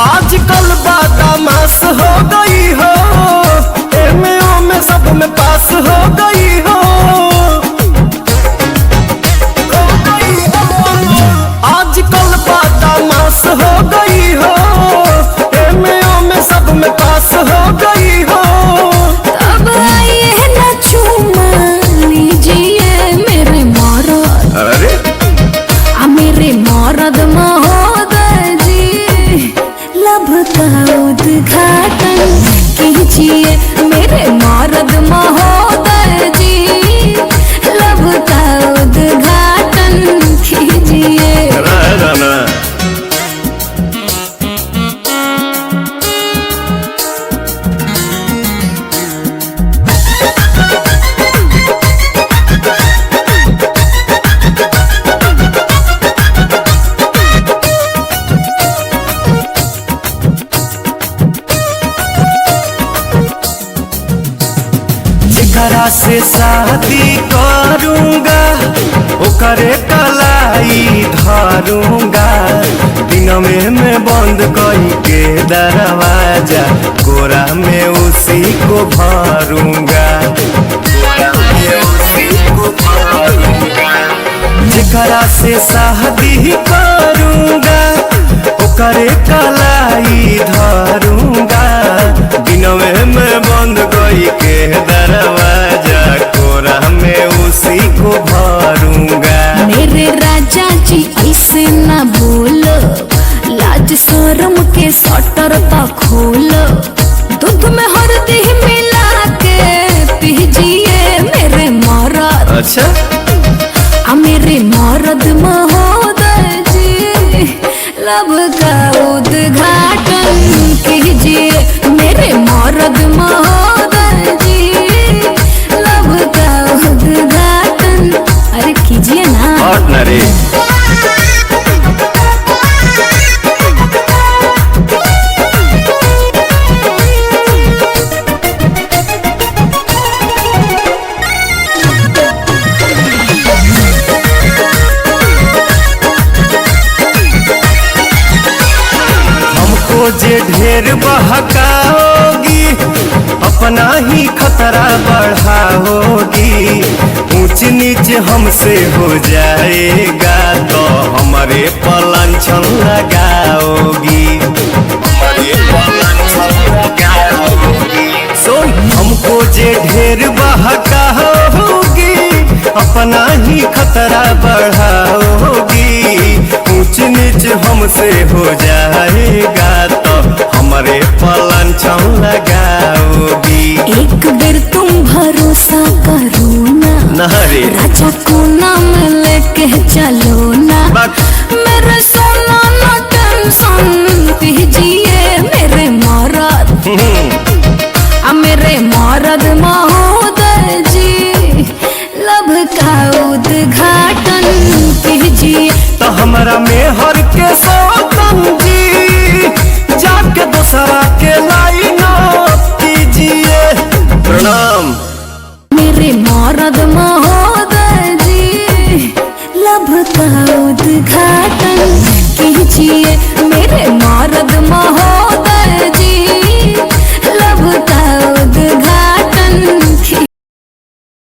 आजकल बदमाश हो गई हो, एमओ में सब में पास हो गई हो। आजकल बदमाश हो गई हो, एमओ में सब में पास हो गई हो। अब आइए न चूमा लीजिए मेरे मरद, अरे मेरे मरद महोदय जी, लब का उद्घाटन कीजिए मेरे मरद महोदय जी, लब का उद्घाटन कीजिए। जेकरा से शादी करूंगा ओकरे कलाई धरूंगा, दिन में बंद कई के दरवाजा, कोरा में उसी को भरूंगा, कोरा में उसी को भरूंगा। जेकरा से शादी करूंगा ओकरे कलाई धरूंगा, दिन में बंद कई के दरवाजा, कोरा में उसी को भरूंगा। मेरे राजा जी ऐसे न बोलो, लाज शर्म के शटर पा खोलो, दूध में हल्दी मिला के पीजिए मेरे मरद। अच्छा मेरे मरद महोदय जी, लब का उद्घाटन कीजिए मेरे मरद महोदय जी, लब का उद्घाटन अरे कीजिए ना। और न रे जे ढेर बहकाओगी अपना ही खतरा बढ़ाओगी, ऊंच नीच हमसे हो जाएगा तो हमारे पलांछन लगाओगी, हमारे पलांछन लगाओगी। सुन, हमको जे ढेर बहकाओगी अपना ही खतरा बढ़ाओगी, ऊंच नीच हमसे हो जाएगा तो हमारे पलांछन लगाओगी। एक बेर तुम भरोसा करो ना, राजा को नाम लेके चलो ना, मेरे सोना ना टेंशन कीजिए मेरे मरद, मेरे मरद महोदय जी, लब का उद्घाटन कीजिए। तो हमारा मेहर के सौतन जी, जाके दूसरा के लाइन कीजिए। प्रणाम मेरे मरद महोदय जी, लब का उद्घाटन कीजिए मेरे मरद महोदय।